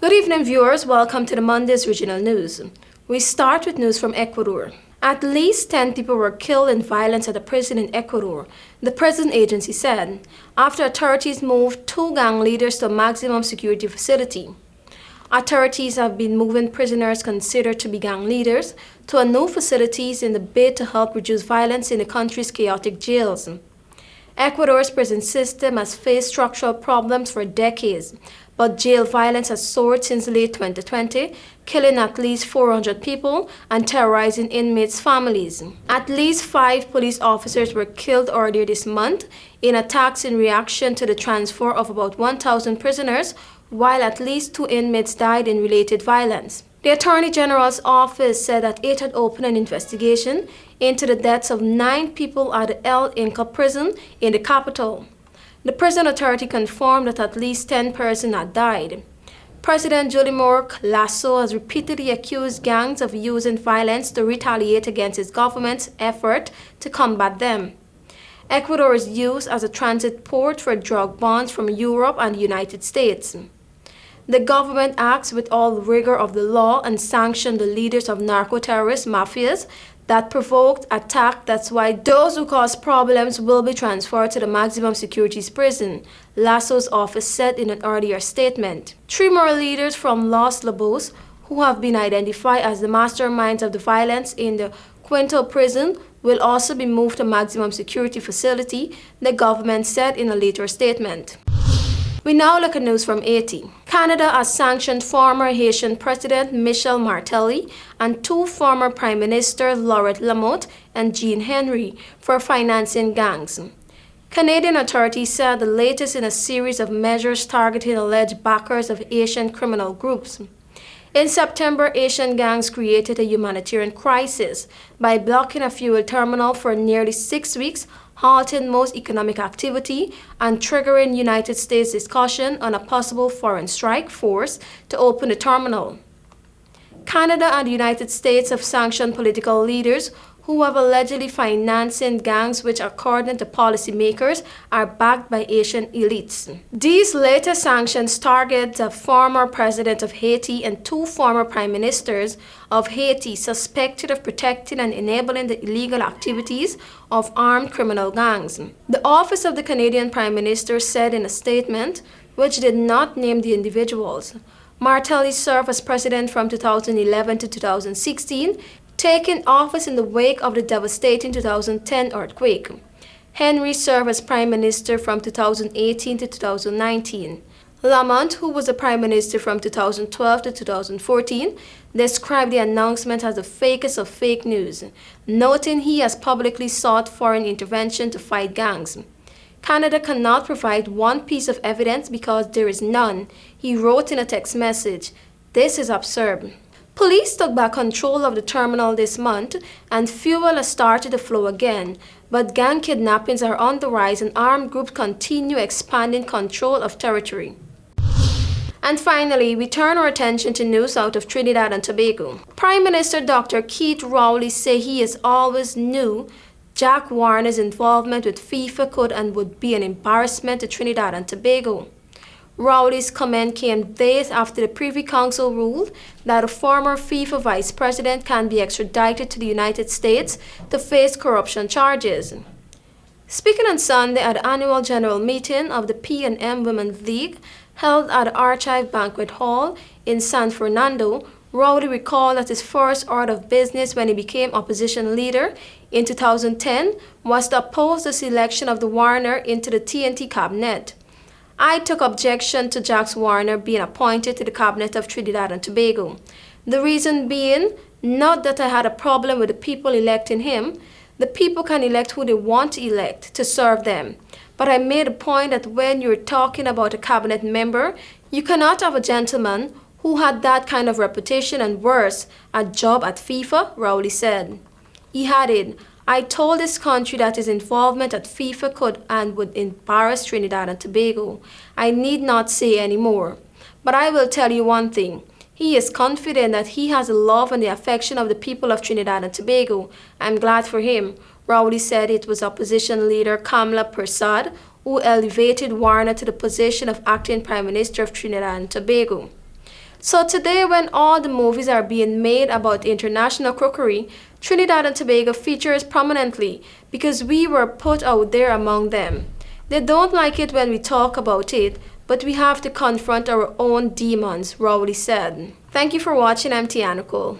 Good evening, viewers. Welcome to the Monday's Regional News. We start with news from Ecuador. At least 10 people were killed in violence at a prison in Ecuador, the prison agency said, after authorities moved 2 gang leaders to a maximum security facility. Authorities have been moving prisoners considered to be gang leaders to a new facilities in the bid to help reduce violence in the country's chaotic jails. Ecuador's prison system has faced structural problems for decades, but jail violence has soared since late 2020, killing at least 400 people and terrorizing inmates' families. At least 5 police officers were killed earlier this month in attacks in reaction to the transfer of about 1,000 prisoners, while at least 2 inmates died in related violence. The Attorney General's office said that it had opened an investigation into the deaths of 9 people at the El Inca prison in the capital. The prison authority confirmed that at least 10 persons had died. President Guillermo Lasso has repeatedly accused gangs of using violence to retaliate against his government's effort to combat them. Ecuador is used as a transit port for drug bonds from Europe and the United States. The government acts with all rigor of the law and sanctions the leaders of narco-terrorist mafias that provoked attack. That's why those who cause problems will be transferred to the maximum securities prison, Lasso's office said in an earlier statement. 3 more leaders from Los Lobos, who have been identified as the masterminds of the violence in the Quinto prison, will also be moved to maximum security facility, the government said in a later statement. We now look at news from Haiti. Canada has sanctioned former Haitian President Michel Martelly and 2 former Prime Ministers Laurent Lamotte and Jean Henry for financing gangs. Canadian authorities said the latest in a series of measures targeting alleged backers of Haitian criminal groups. In September, Haitian gangs created a humanitarian crisis by blocking a fuel terminal for nearly 6 weeks, halting most economic activity and triggering United States discussion on a possible foreign strike force to open the terminal. Canada and the United States have sanctioned political leaders who have allegedly financing gangs which, according to policymakers, are backed by Asian elites. These latest sanctions target the former president of Haiti and 2 former prime ministers of Haiti suspected of protecting and enabling the illegal activities of armed criminal gangs. The office of the Canadian Prime Minister said in a statement, which did not name the individuals, Martelly served as president from 2011 to 2016, taking office in the wake of the devastating 2010 earthquake. Henry served as Prime Minister from 2018 to 2019. Lamont, who was the Prime Minister from 2012 to 2014, described the announcement as the fakest of fake news, noting he has publicly sought foreign intervention to fight gangs. Canada cannot provide one piece of evidence because there is none, he wrote in a text message. This is absurd. Police took back control of the terminal this month and fuel has started to flow again, but gang kidnappings are on the rise and armed groups continue expanding control of territory. And finally, we turn our attention to news out of Trinidad and Tobago. Prime Minister Dr. Keith Rowley said he has always knew Jack Warner's involvement with FIFA could and would be an embarrassment to Trinidad and Tobago. Rowley's comment came days after the Privy Council ruled that a former FIFA vice president can be extradited to the United States to face corruption charges. Speaking on Sunday at the annual general meeting of the P&M Women's League held at the Archive Banquet Hall in San Fernando, Rowley recalled that his first order of business when he became opposition leader in 2010 was to oppose the selection of the Warner into the TNT cabinet. I took objection to Jack Warner being appointed to the cabinet of Trinidad and Tobago. The reason being, not that I had a problem with the people electing him. The people can elect who they want to elect to serve them. But I made a point that when you're talking about a cabinet member, you cannot have a gentleman who had that kind of reputation and worse, a job at FIFA, Rowley said. He added, I told this country that his involvement at FIFA could and would embarrass Trinidad and Tobago. I need not say any more. But I will tell you one thing. He is confident that he has the love and the affection of the people of Trinidad and Tobago. I'm glad for him. Rowley said it was opposition leader Kamala Persad who elevated Warner to the position of acting Prime Minister of Trinidad and Tobago. So today, when all the movies are being made about international crookery, Trinidad and Tobago features prominently because we were put out there among them. They don't like it when we talk about it, but we have to confront our own demons, Rowley said. Thank you for watching. I'm TIANA.